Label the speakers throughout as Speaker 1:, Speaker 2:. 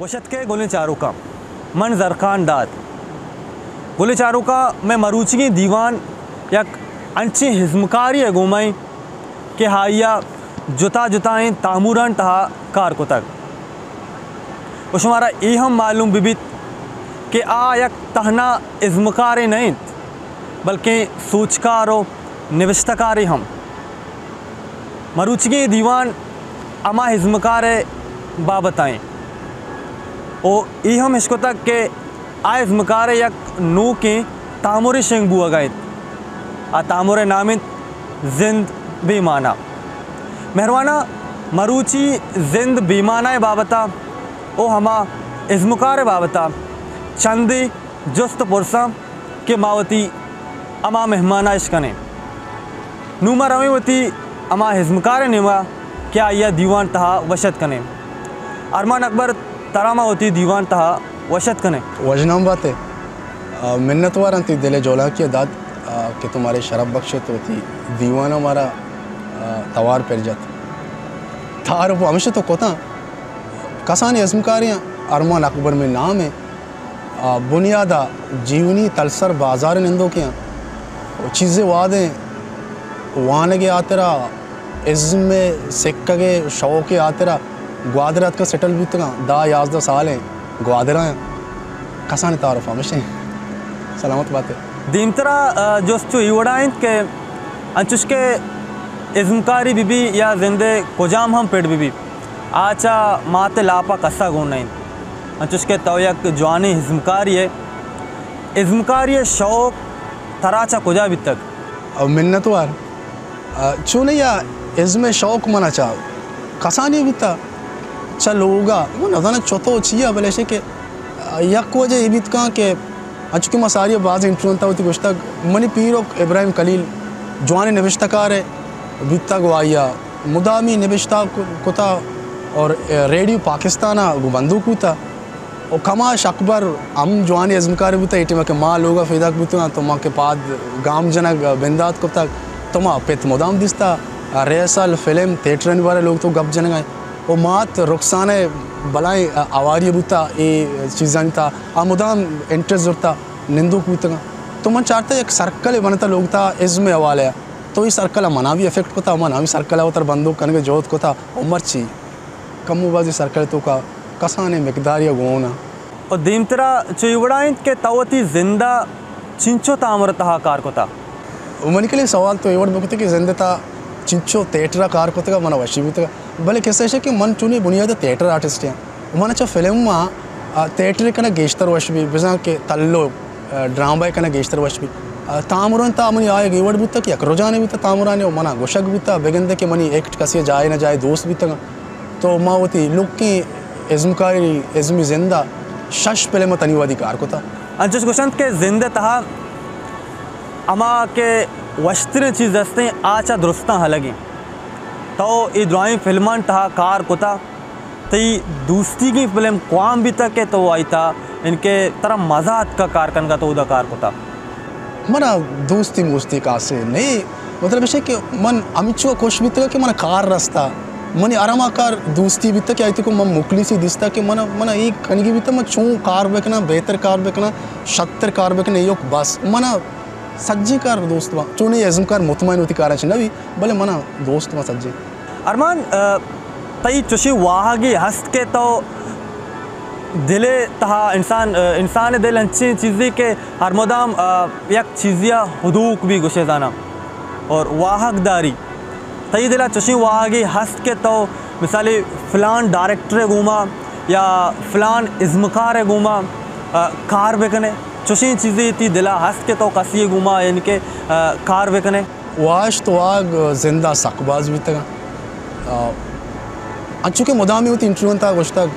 Speaker 1: वशत के गुल चारुका मन जरखान दाद गुल चारुका में मरूची दीवान यक अंची हिजमकारी गुमाई के हाइया जुता जुताएं तामुरन तहा कार को तक उशमारा हम मालूम बिबित कि आ यक तहना इज़्मकार नहीं बल्कि सूचकारो निविष्टकारी हम मरूची दीवान अमा हिजमकार बाबताएँ ओ हम इसको तक के आयज़ मकार यक नू के तामुर शेंग बुआ गए आ तामुर नामित जिंद बेमाना मेहरवाना मरूची जिंद बेमाना बाबता ओ हमा इज़्मकार बाबता चंदी जुस्त पुरसा के मावती अमा मेहमाना इश्कने नूमा रवीवती अमा हिजमकार निमा क्या यह दीवान तहा वशत कने अरमान अकबर तरामा होती दीवान तहा वशत कने
Speaker 2: वजनाम बात है मिन्नतवार अंती दिले जोला की दाद कि तुम्हारे शरब बख्शत होती दीवान हमारा तवार पर जात थार वो हमेशा तो कोता कसानी अज़्मकारियाँ अरमान अकबर में नाम है बुनियादा जीवनी तलसर बाजार निंदो किया चीज़ें वादे वाने के आतरा इज़्म सिक्के शौक़ आतरा ग्वादरत का सेटल भी तक दा 11 साल हैं ग्वादरा हैं कसाने तारुफ हमेशा सलामत बात है
Speaker 1: दीमतरा जोस्तु इवड़ाइन के अंचुश के इज़्मकारी बीबी या जिंदे कोजाम हम पेड़ बीबी आचा माते लापा कसा गुनाइन अंचुश के तोयक जवानी इज़्मकारी शौक तराचा कुजा भी तक
Speaker 2: अब मिन्नतवार चूने या इज़्म शौक मना चाह कसानी भी तक चल होगा वो नज़ाना चौथो चाहिए भले से के यक वजह ये बीत कहाँ के अचुके मसारी बाज़ इंटरव्यू था होती गुश्ता मनी पीर और इब्राहिम खलील जवान नविश्तकार है बीता गवाया मुदामी नविश्ता कुता और रेडियो पाकिस्तान बंदूक था और कमाश अकबर हम जवान इज़्मकार भी था एटी में के माँ लोग फ़ैदा भी तो तो माँ के पाद गाम जनक बिंदात को तक तो माँ पेत मुदाम दिसता रेसल फिल्म थिएटर वाले लोग तो गप जन गए वो मात रुखसाने बलाएँ आवारी बुता ये चीज़ां था मुदाम इंटरेस्ट होता निंदू पूता तो मन चाहता एक सर्कल बनता लोग था इज़्म हवाले तो ये सर्कल मना भी इफेक्ट को था मना भी सर्कल होता बंदूक करने के जोत को था उमर ची कमूबाजी सर्कल तो का कसाने मिकदारिया गोना
Speaker 1: और दीमतरा चुइवड़ाइन के तवती जिंदा चिंचो तामर तहा कार को था
Speaker 2: मन के लिए सवाल तो एवड बुकते कि जिंदा था चिंचो थिएटर कार को था मन वशी भी था भले कैसे है कि मन चुनी बुनियाद थिएटर आर्टिस्ट हैं मन अच्छा फिल्म में थिएटर कना गेस्टर वश भी बिजा के तल्लो ड्रामा कना गेस्टर वश भी तामुरन ता मनी आए गेवड भी तक यक रोजाने भी था तामुराने मना गोशक भी था बेगंदे के मनी एक्ट कसिए जाए ना जाए दोस्त भी तक तो माँ होती लुक की इज़्मकारी इज़्मी जिंदा शश पहले में तनीवादी कार को था
Speaker 1: अंचुश गुशंत के जिंदे तहा अमा के वस्त्र चीज़ दस्ते आचा दुरुस्ता हलगी तो ये ड्राइंग फिल्मान तहा कार को था तो ये दूसरी की फिल्म क्वाम भी तक के तो आई था इनके तरह मजाक का कारकन का तो उदा कार को था
Speaker 2: मना दोस्ती मोस्ती का से नहीं मतलब ऐसे कि मन अमिचो खुश भी तक कि मन कार रास्ता मनी आरामाकार दोस्ती भी तक आई थी को मन मुकली सी दिसता कि मना मना एक कनगी भी तक मैं चूँ कार बेकना बेहतर कार बेकना शक्तर कार बेकना यो बस मना सज्जी कार दोस्त वहाँ चूँ नहीं इज़्मकार मुतमईन होती कार अच्छी नवी भले मना दोस्त वहाँ सज्जी
Speaker 1: अरमान तई चुशी वाहगी हस्त के तो दिले तहा इंसान दिल अच्छी चीज़ी के हरमदाम यक चीज़िया हुदूक भी गुशे जाना और वाहकदारी तई दिला चुशी वाहगी हस्त के तो मिसाली फ़लान डायरेक्टर घूमा या फ़लान इज़्मकार घूमा कार बेकने चुशी चीज़ें थी दिला हस्त के तो कसी घूमा इनके कार बेकने
Speaker 2: वाश तो आग जिंदा सकबाज भी तक अच्छु के मुदामी होती इंटरव्यू था कुछ तक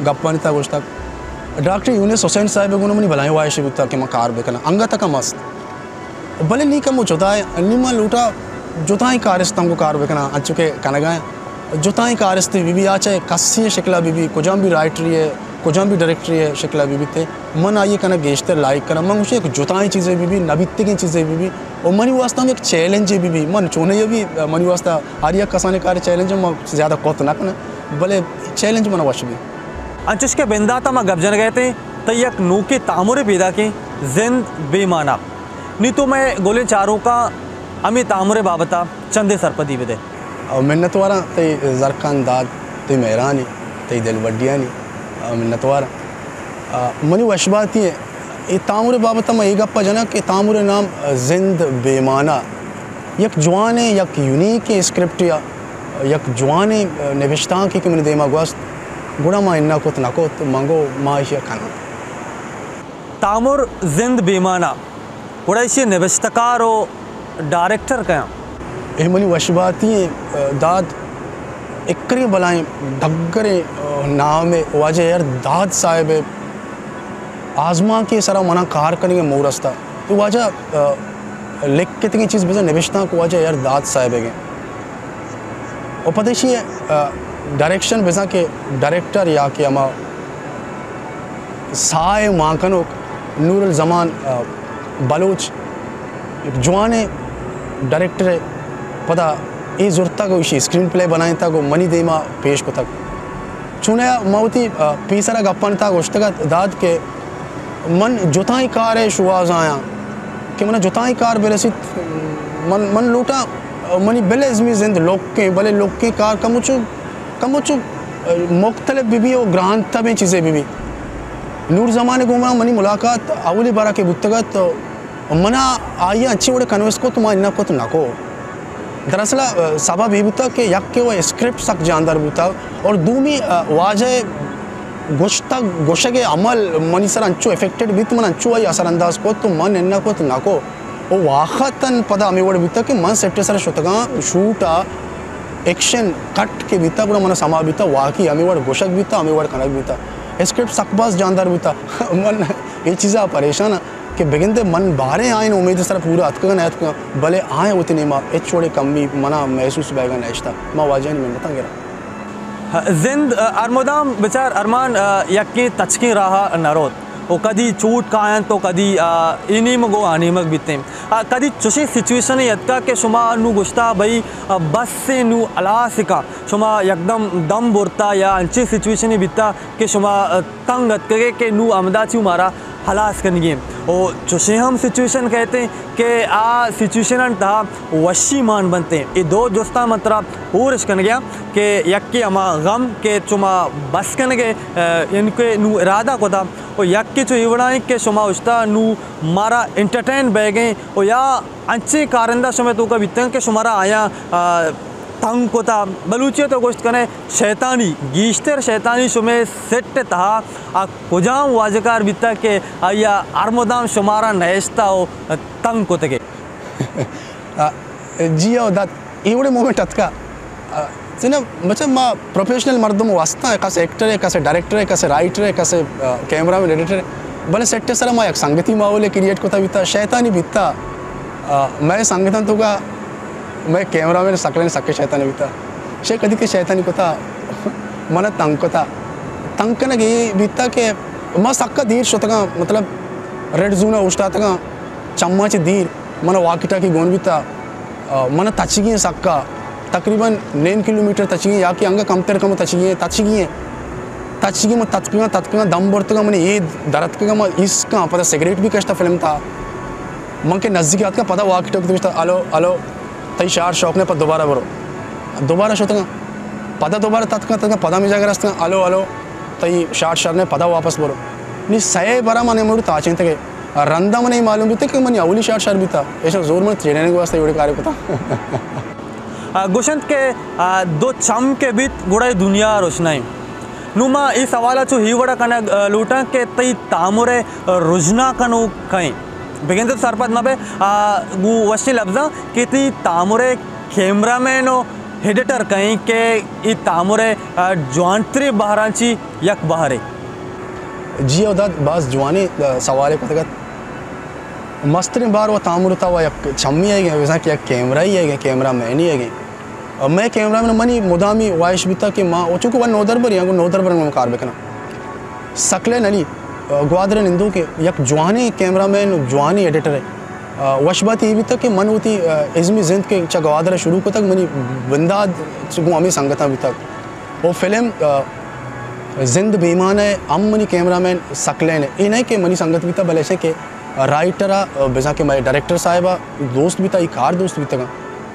Speaker 2: गप्पानी था कुछ तक डॉक्टर यूनिस हुसैन साहब को मनी भलाई वाश भी तक कि मैं कार बेकना अंगा तक मस्त भले नहीं कम जोता है निमा लूटा जोता ही कारिस्ता को कार बेकना अच्छु के कनगाएँ जोता ही कारिस्ते बीबी आचे कस्सी शिकला बीबी कुजाम भी राइटरी है कुजाम भी डायरेक्टरी है शिकला बीबी थे मन आइए कना गेस्टर लाइक करा मन मुझे एक जोताई चीज़ें बीबी नबित्ते की चीज़ें बीबी और मनी वास्ता में एक चैलेंज है बीबी मन चोने ये भी मनी वास्ता आरिया कसाने कार्य चैलेंज में ज़्यादा कोत ना करना भले चैलेंज मना वश भी
Speaker 1: अंचुश के बिंदाता मा गप जन गए थे तो यक नू के तामुरे पैदा के जिंद बेमाना नहीं तो मैं गोले चारों का अमी तामुरे बाबता चंदे सरपदी विदे
Speaker 2: मिन्नत वारा ते जरखान दाद ते मेहरानी ते दिल वड्डियानी मिन्नत वारा मनी वशबाती है ये तामुरे बाबता मैं एक गप्पा जना कि तामुरे नाम जिंद बेमाना यक जवान है यक यूनिक है स्क्रिप्ट या यक जवान है नविश्ता की मैंने देमा गोस्त गुड़ा माँ इन्ना कुत ना कुत मंगो माशिया खाना
Speaker 1: तामुर जिंद बेमाना गुड़ा इसे नविश्तकार और डायरेक्टर क्या
Speaker 2: ये मनी वशबाती दाद इकरी बलाएं धगरे नाम में वाजे यार दाद साहिब आजमा के सारा मना कार करेंगे मोरस्ता तो वाजा लिख कितनी चीज़ बजा निविश्ता को वाजा यार दाद साहिब है और पतेशी डायरेक्शन बजा के डायरेक्टर या कि अमा साय माकनो नूरुल जमान बलोच जवान डायरेक्टर है पता ये ज़रूरत को इसी स्क्रीन प्ले बनाए था को मनी देमा पेश को तक चुने मौती पीसरा गप्पन था गोश्तगत दाद के मन जुताई कार है शुआज आया कि मन जुताई कार बेरसित मन लूटा मनी बेले इज़मी जिंद लोग के भले लोग के कार कमुचु मुख्तलिफ बीबी और ग्रांत तब चीज़ें बीबी नूर ज़माने घूमा मनी मुलाकात अवली बारा के बुतगत मना आइए अच्छी बड़े कन्वेंस को तुम्हारा इन्ना को तो ना को दरअसल सबब ये बुता कि यक के वो स्क्रिप्ट सक जानदार बुता और दूमी वाजे गोशा के अमल मनी सर अंचु इफेक्टेड बीत मन अंचु आई असरअंदाज को तो मन इन्ना को तो ना को वो वाखतन पदा अमी वड़ बीता कि मन सेट्टे सर शुतगा शूटा एक्शन कट के बीता पूरा मन समा बीता वाकी अमी वड़ गोशक बीता अमी वड़ कनक बीता स्क्रिप्ट सकबाज जानदार बीता मन ये चीज़ा परेशान कि बेगिंदे मन बारे आए उम्मीद सर पूरा अतकन है भले आए उतने माँ छोड़े कमी मना महसूस बैगा नैश्ता माँ वाजह नहीं मिलता गिरा
Speaker 1: जिंद अरमोदाम बेचार अरमान यक्की तचकी रहा नरोत वो कदी चूट कायन तो कदी इनी मगो आनी मग बीते कदी चुशी सिचुएशन यत्का के शुमा नू गुश्ता भाई बस से नू अला सिका शुमा एकदम दम बोरता या अंचे सिचुएशन बीता के शुमा तंग अतके के नू अमदाची मारा हलास करनी और चुशे हम सिचुएशन कहते हैं कि आ सिचुएशन था वशी मान बनते हैं ये दो दोस्ता मतरा और इसकन गया कि यक्की अमा गम के चुमा बस कन गए इनके नू इरादा को था और यक्की चो इवड़ाएं के शुमा उस्ता नू मारा एंटरटेन बह गए और या अच्छे कारंदा समय तो का बीतन के शुमारा आया तंग को था बलूचिया तो गोश्त कने शैतानी गीश्तर शैतानी शुमे सेट था कुजाम वाजकार बीता के आया आरमोदाम शुमारा नहस्ता हो तंग को तके
Speaker 2: जिया दात इवड़े मोमेंट अतका जिन्हें मतलब माँ प्रोफेशनल मर्दों वास्ता है कैसे एक्टर है कैसे डायरेक्टर है कैसे राइटर है कैसे कैमरा में एडिटर है भले सेट्टे सर माँ एक संगति माहौल क्रिएट को था बीता शैतानी बीता मैं संगठन तो का मैं कैमरा में सकले सके शैतानी बीता शे कदी के शैतानी को था मन तंग को था तंग करने ये बीता के माँ सक्का धीर शोतगा मतलब रेड जूना उष्टा तगा चम्मच धीर मन वाकिटा की गोन बीता मन तचिगी सक्का तकरीबन 9 किलोमीटर तचिगी या कि अंग कमतर कम तचिगी में तत्का दम बोरतगा मैंने ये दरद का मैं इसका पता सिगरेट भी कष्टा फिल्म था मन के नज़दीक आता पता वाकिटा को अलो अलो तई शार शौक ने पर दोबारा शोतगा पदा दोबारा तत्का पदा में जाकर रस्ता अलो अलो तई शार ने पदा वापस बरो नहीं सहे बरा मने मुड़ ताचे थे रंदा मने मालूम भी थे कि मनी अवली शार भी था ऐसा जोर में ट्रेनिंग के वास्ते कार्य पता
Speaker 1: गुशंत के दो चम के बीत गुड़ाई दुनिया रोशनाई नुमा इस सवाल चो ही वड़ा कना लूटा के तई तामुरे रुजना कनो कहीं बेगिन तो सरपत ना पे वो वशी लफ्ज़ा कि ती तामुरे कैमरामैन और एडिटर कहीं के ये तामुरे जवानत्री बहरांची यक बहरे
Speaker 2: जी उदात बास जवानी सवाल को तक मस्तरीन बार वो तामुरता हुआ यक छम्मी है वैसा कि कैमरा ही है कैमरा मैन ही है मैं कैमरा में मनी मुदामी वाइश भी था कि माँ वो चूँकि वह नौदर पर नौदर पर मैं कार बेकना सकले नली ग्वादर निंदू के यक जवानी कैमरामैन जवानी एडिटर है वशबात ये भी था कि मन होती इज़मी जिंद के चा ग्वादर शुरू को तक मनी बंदाद चुकू अमी संगता भी तक वो फिल्म जिंद बेईमान है अमनी कैमरामैन सकलेन है इन्हें के मनी संगत भी था भले से के राइटरा बेजा के मैं डायरेक्टर साहिबा दोस्त भी था एक कार दोस्त भी था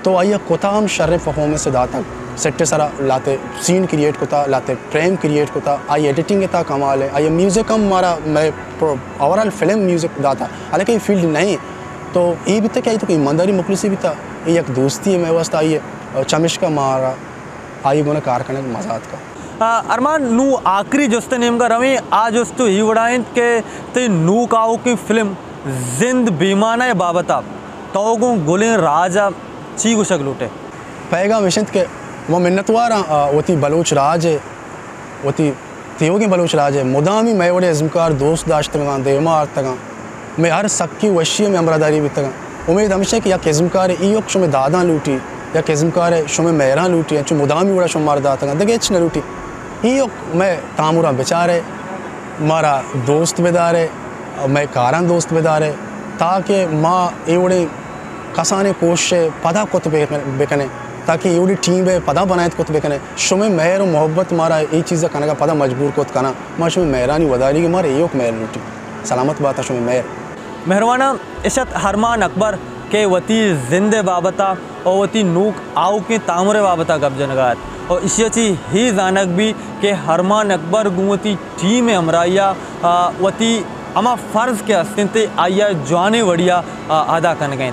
Speaker 2: तो आइए कोता हम शर्रे परफॉर्मेंस से दाता सेट्टे सारा लाते सीन क्रिएट कोता लाते फ्रेम क्रिएट कोता आई एडिटिंग था कमाल है आई म्यूज़िक हम हमारा मैं ओवरऑल फिल्म म्यूज़िक दाता हालांकि फील्ड नहीं तो ये भी था क्या तो ईमानदारी मुखलिसी भी था ये एक दोस्ती है मैं वास्ता आइए चमिश का मारा आइए गुना कारखाने मजात का
Speaker 1: अरमान नू आखिरी जोस्ते नेम का रवी आज दोस्तों ही वड़ाइन के ते नू काऊ की फिल्म जिंद बेईमाना बाबता तो गोले राजा ची गुशक लूटे
Speaker 2: पैगा मिशन के वो मिन्नतवार वती बलोच राज है वती त्योगी बलोच राज है मुदामी मैं वड़े इज़्मकार दोस्त दाश्त तगा देमार तगा मैं हर सक्की वशी में अमरादारी भी तगा उम्मीद हमेशा कि या किस्मकार ई वक्त शुमे दादा लूटी या किस्मकार शुमे मेहरा लूटी या चु मुदामी वड़ा शुमार दाता दगे न लूटी ई वक्त मैं तामुरा बेचारे मारा दोस्त बेदारे मैं कारान दोस्त बेदारे ताकि माँ एवड़े कसाने कोशे पदा कोत बेकने ताकि एवड़ी टीम है पदा बनायत कोत बेकने शुमे मेहर और मोहब्बत मारा ये चीज़ कने का पदा मजबूर कोत कना माँ शुमे मेहरानी वदारी की मारे एक मेहर लूटी सलामत बात है शुमे मेहर
Speaker 1: मेहरबाना इशत हरमान अकबर के वती जिंदे बाबता और वती नूक आउ के तामरे बाबता कब्ज नगात और इसी ही जानक भी के हरमान अकबर गुवती टीम हमराइया वती अमा फ़र्ज़ के अस्तिंते आइया जवाने वड़िया अदा कन गए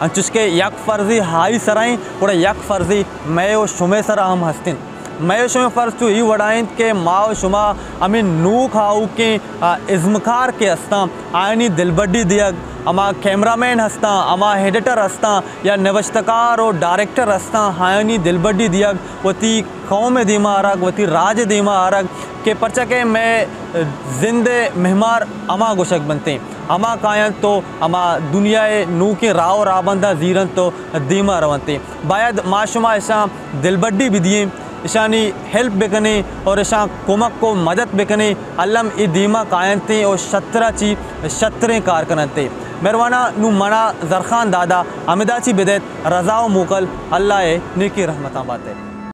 Speaker 1: चुस्के यक फ़र्ज़ी हाई सराई और यक फ़र्ज़ी मैं और शुमे सरा हम हस्तिन मैं शुमे फ़र्ज़ तो ही वड़ाइन के माओ शुमा अमीन नू खाऊ के इज़्मकार के हस्ता आयनी दिलबड्डी दियग अमा कैमरामैन हस्ता अमा एडिटर हस्ता या नवश्तकार और डायरेक्टर हस्ता हायनी दिलबड्डी दियग वती कौम दीमा आरग वती राज दीमा आरग के पर्चा के मैं जिंदे मेहमार अमा गोशक बनते अमा कायन तो अमा दुनियाए नू के राव राबंदा जीरन तो दीमा रवंते बायद माशुमा ऐसा दिलबड्डी भी दिए ईशानी हेल्प बेकने और ईशा कुमक को मदद बेकने अल्लम ई दीमा कायन थे और शतरा ची शतरें कार करते मेहरबाना नू मना जरखान दादा अमिदाची बिदत रज़ा मुकल अल्लाह नेकी रहमत बातें।